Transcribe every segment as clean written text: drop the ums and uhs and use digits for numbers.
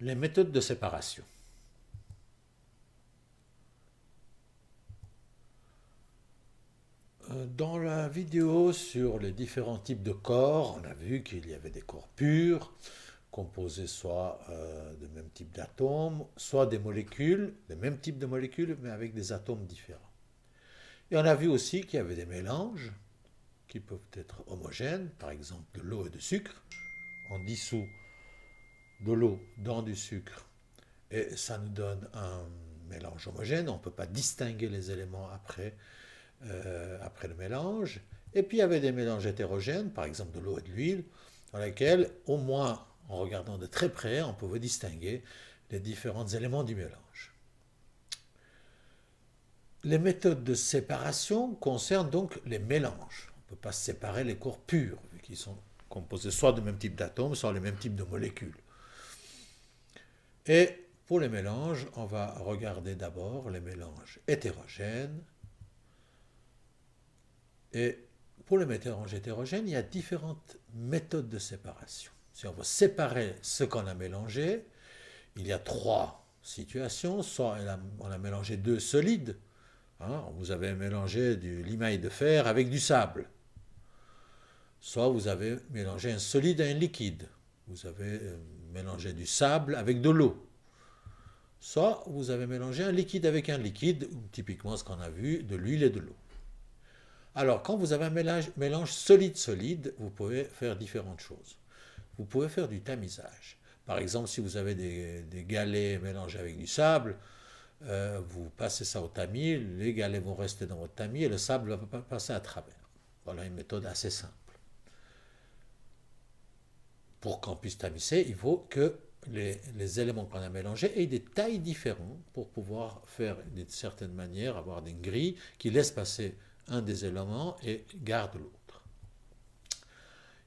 Les méthodes de séparation. Dans la vidéo sur les différents types de corps, on a vu qu'il y avait des corps purs, composés soit de même type d'atomes, soit des molécules, le même type de molécules, mais avec des atomes différents. Et on a vu aussi qu'il y avait des mélanges qui peuvent être homogènes, par exemple de l'eau et de sucre. On dissout de l'eau dans du sucre et ça nous donne un mélange homogène. On ne peut pas distinguer les éléments après le mélange. Et puis il y avait des mélanges hétérogènes, par exemple de l'eau et de l'huile, dans lesquels, au moins en regardant de très près, on pouvait distinguer les différents éléments du mélange. Les méthodes de séparation concernent donc les mélanges. On ne peut pas séparer les corps purs, vu qu'ils sont composés soit du même type d'atomes, soit les mêmes types de molécules. Et pour les mélanges, on va regarder d'abord les mélanges hétérogènes. Et pour les mélanges hétérogènes, il y a différentes méthodes de séparation. Si on veut séparer ce qu'on a mélangé, il y a trois situations. Soit on a mélangé deux solides. Vous avez mélangé du limaille de fer avec du sable. Soit vous avez mélangé un solide à un liquide. Vous avez mélangé du sable avec de l'eau. Soit vous avez mélangé un liquide avec un liquide, typiquement ce qu'on a vu, de l'huile et de l'eau. Alors, quand vous avez un mélange solide-solide, vous pouvez faire différentes choses. Vous pouvez faire du tamisage. Par exemple, si vous avez des galets mélangés avec du sable, vous passez ça au tamis, les galets vont rester dans votre tamis et le sable va passer à travers. Voilà une méthode assez simple. Pour qu'on puisse tamiser, il faut que les éléments qu'on a mélangés aient des tailles différentes pour pouvoir faire d'une certaine manière, avoir des grilles qui laissent passer un des éléments et garde l'autre.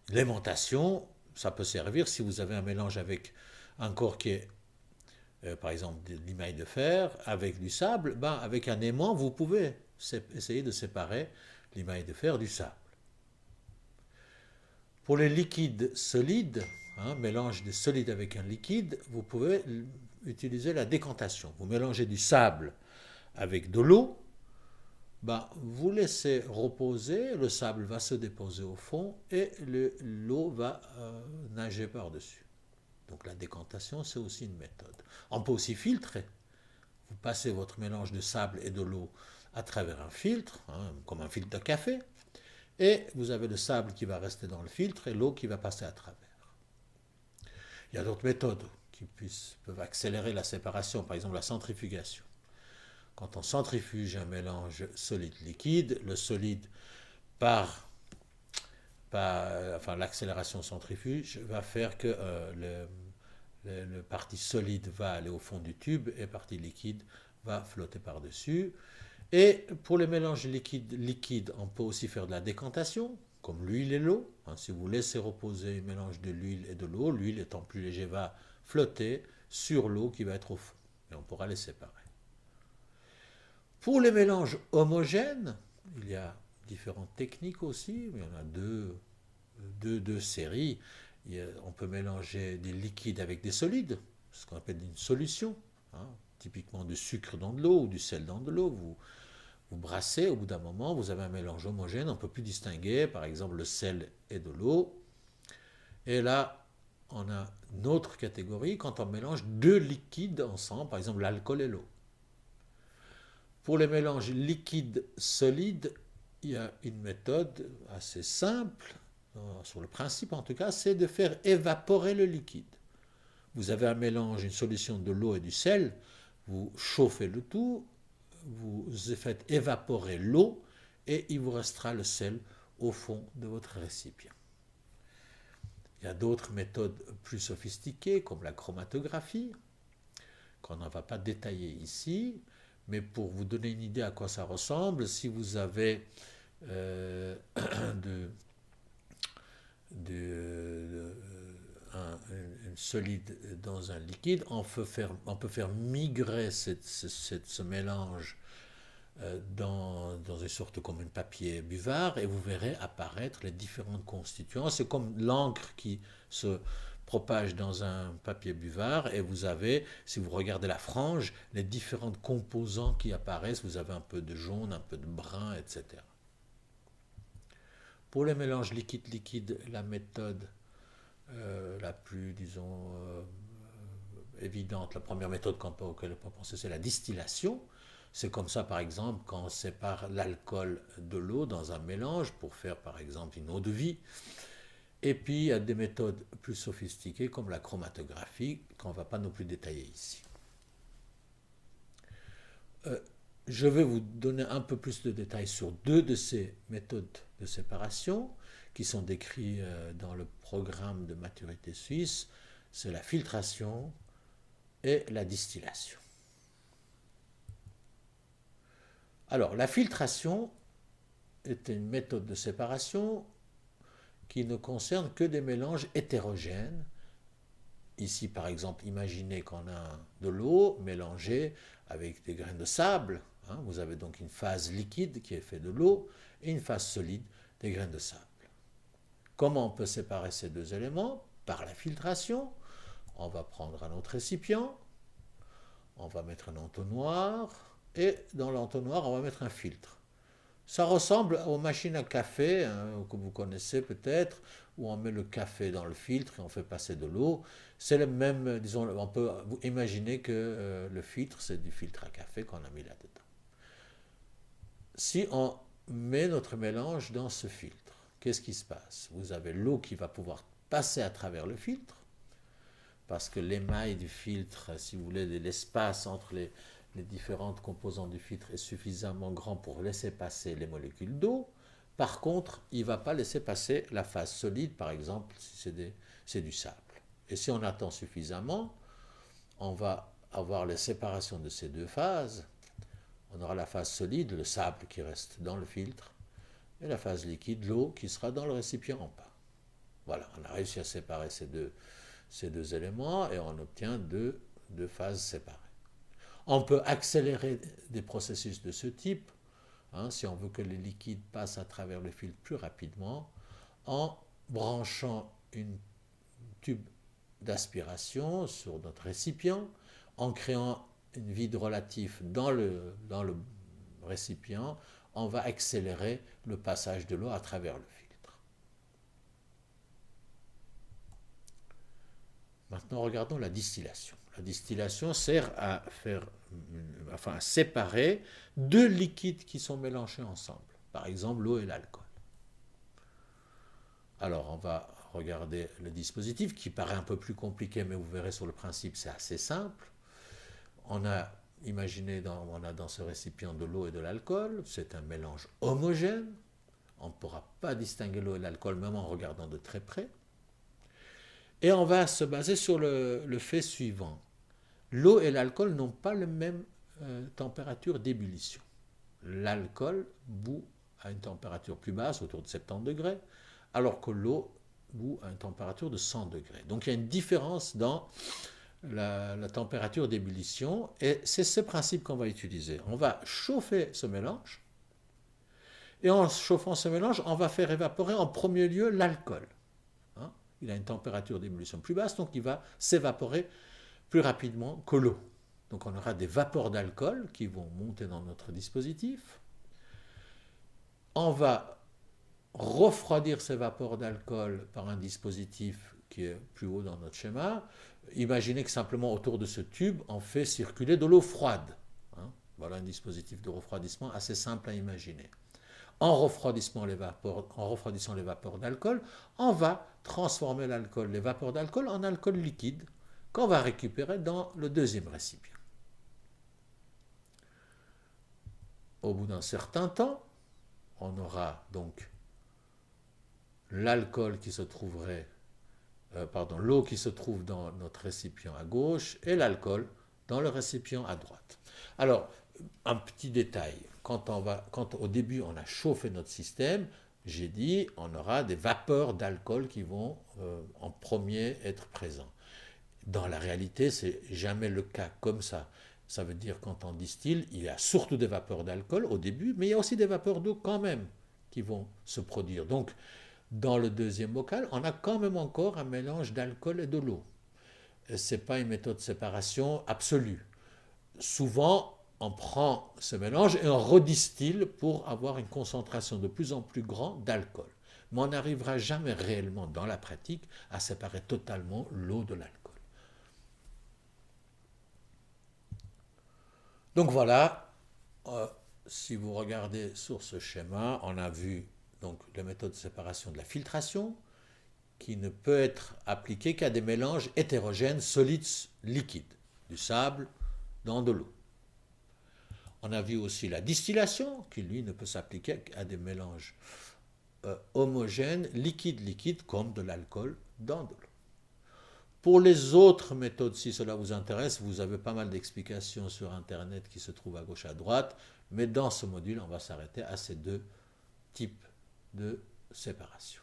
L'aimantation, ça peut servir si vous avez un mélange avec un corps qui est, par exemple, de limaille de fer, avec du sable, avec un aimant, vous pouvez essayer de séparer limaille de fer du sable. Pour les liquides solides, mélange de solide avec un liquide, vous pouvez utiliser la décantation. Vous mélangez du sable avec de l'eau, vous laissez reposer, le sable va se déposer au fond et l'eau va nager par-dessus. Donc la décantation, c'est aussi une méthode. On peut aussi filtrer. Vous passez votre mélange de sable et de l'eau à travers un filtre, comme un filtre de café, et vous avez le sable qui va rester dans le filtre et l'eau qui va passer à travers. Il y a d'autres méthodes qui peuvent accélérer la séparation, par exemple la centrifugation. Quand on centrifuge un mélange solide-liquide, le solide l'accélération centrifuge va faire que le partie solide va aller au fond du tube et la partie liquide va flotter par-dessus. Et pour les mélanges liquides, on peut aussi faire de la décantation, comme l'huile et l'eau. Si vous laissez reposer un mélange de l'huile et de l'eau, l'huile étant plus léger va flotter sur l'eau qui va être au fond. Et on pourra les séparer. Pour les mélanges homogènes, il y a différentes techniques aussi. Il y en a deux séries. On peut mélanger des liquides avec des solides, ce qu'on appelle une solution. Typiquement du sucre dans de l'eau ou du sel dans de l'eau. Vous brassez, au bout d'un moment, vous avez un mélange homogène, on ne peut plus distinguer, par exemple, le sel et de l'eau. Et là, on a une autre catégorie quand on mélange deux liquides ensemble, par exemple l'alcool et l'eau. Pour les mélanges liquides-solides, il y a une méthode assez simple, sur le principe en tout cas, c'est de faire évaporer le liquide. Vous avez un mélange, une solution de l'eau et du sel, vous chauffez le tout, vous faites évaporer l'eau et il vous restera le sel au fond de votre récipient. Il y a d'autres méthodes plus sophistiquées comme la chromatographie, qu'on ne va pas détailler ici, mais pour vous donner une idée à quoi ça ressemble, si vous avez un solide dans un liquide, on peut faire migrer ce mélange dans une sorte comme un papier buvard et vous verrez apparaître les différents constituants. C'est comme l'encre qui se propage dans un papier buvard et vous avez, si vous regardez la frange, les différentes composants qui apparaissent. Vous avez un peu de jaune, un peu de brun, etc. Pour les mélanges liquide-liquide, la méthode la plus, disons, évidente, la première méthode auquel on peut penser, c'est la distillation. C'est comme ça, par exemple, quand on sépare l'alcool de l'eau dans un mélange pour faire, par exemple, une eau de vie. Et puis, il y a des méthodes plus sophistiquées comme la chromatographie, qu'on ne va pas non plus détailler ici. Je vais vous donner un peu plus de détails sur deux de ces méthodes de séparation qui sont décrites dans le programme de maturité suisse. C'est la filtration et la distillation. Alors, la filtration est une méthode de séparation qui ne concerne que des mélanges hétérogènes. Ici, par exemple, imaginez qu'on a de l'eau mélangée avec des grains de sable. Vous avez donc une phase liquide qui est faite de l'eau et une phase solide des grains de sable. Comment on peut séparer ces deux éléments? Par la filtration. On va prendre un autre récipient, on va mettre un entonnoir, et dans l'entonnoir, on va mettre un filtre. Ça ressemble aux machines à café, que vous connaissez peut-être, où on met le café dans le filtre et on fait passer de l'eau. C'est le même, disons, on peut imaginer que le filtre, c'est du filtre à café qu'on a mis là-dedans. Si on met notre mélange dans ce filtre, qu'est-ce qui se passe? Vous avez l'eau qui va pouvoir passer à travers le filtre, parce que l'émail du filtre, si vous voulez, l'espace entre les différentes composantes du filtre est suffisamment grand pour laisser passer les molécules d'eau. Par contre, il ne va pas laisser passer la phase solide, par exemple, si c'est du sable. Et si on attend suffisamment, on va avoir les séparations de ces deux phases. On aura la phase solide, le sable qui reste dans le filtre, et la phase liquide, l'eau qui sera dans le récipient en bas. Voilà, on a réussi à séparer ces deux éléments et on obtient deux phases séparées. On peut accélérer des processus de ce type, si on veut que les liquides passent à travers le filtre plus rapidement, en branchant une tube d'aspiration sur notre récipient, en créant une vide relatif dans le récipient, on va accélérer le passage de l'eau à travers le filtre. Maintenant, regardons la distillation. La distillation sert à séparer deux liquides qui sont mélangés ensemble. Par exemple, l'eau et l'alcool. Alors, on va regarder le dispositif qui paraît un peu plus compliqué, mais vous verrez sur le principe, c'est assez simple. On a imaginé, on a dans ce récipient de l'eau et de l'alcool. C'est un mélange homogène. On ne pourra pas distinguer l'eau et l'alcool même en regardant de très près. Et on va se baser sur le fait suivant. L'eau et l'alcool n'ont pas la même température d'ébullition. L'alcool bout à une température plus basse, autour de 70 degrés, alors que l'eau bout à une température de 100 degrés. Donc il y a une différence dans la température d'ébullition, et c'est ce principe qu'on va utiliser. On va chauffer ce mélange, et en chauffant ce mélange, on va faire évaporer en premier lieu l'alcool. Il a une température d'ébullition plus basse, donc il va s'évaporer plus rapidement que l'eau. Donc on aura des vapeurs d'alcool qui vont monter dans notre dispositif. On va refroidir ces vapeurs d'alcool par un dispositif qui est plus haut dans notre schéma. Imaginez que simplement autour de ce tube, on fait circuler de l'eau froide. Voilà un dispositif de refroidissement assez simple à imaginer. En refroidissant les vapeurs d'alcool, on va transformer les vapeurs d'alcool en alcool liquide qu'on va récupérer dans le deuxième récipient. Au bout d'un certain temps, on aura donc l'alcool qui se trouverait, l'eau qui se trouve dans notre récipient à gauche et l'alcool dans le récipient à droite. Alors, un petit détail. Quand au début on a chauffé notre système, j'ai dit on aura des vapeurs d'alcool qui vont en premier être présents. Dans la réalité, c'est jamais le cas comme ça. Ça veut dire quand on distille, il y a surtout des vapeurs d'alcool au début, mais il y a aussi des vapeurs d'eau quand même qui vont se produire. Donc Dans le deuxième bocal, on a quand même encore un mélange d'alcool et de l'eau. Ce n'est pas une méthode de séparation absolue. Souvent, on prend ce mélange et on redistille pour avoir une concentration de plus en plus grande d'alcool. Mais on n'arrivera jamais réellement dans la pratique à séparer totalement l'eau de l'alcool. Donc voilà, si vous regardez sur ce schéma, on a vu donc la méthode de séparation de la filtration, qui ne peut être appliquée qu'à des mélanges hétérogènes solides-liquides, du sable dans de l'eau. On a vu aussi la distillation, qui lui ne peut s'appliquer qu'à des mélanges homogènes, liquide-liquide, comme de l'alcool dans de l'eau. Pour les autres méthodes, si cela vous intéresse, vous avez pas mal d'explications sur Internet qui se trouvent à gauche à droite, mais dans ce module, on va s'arrêter à ces deux types de séparation.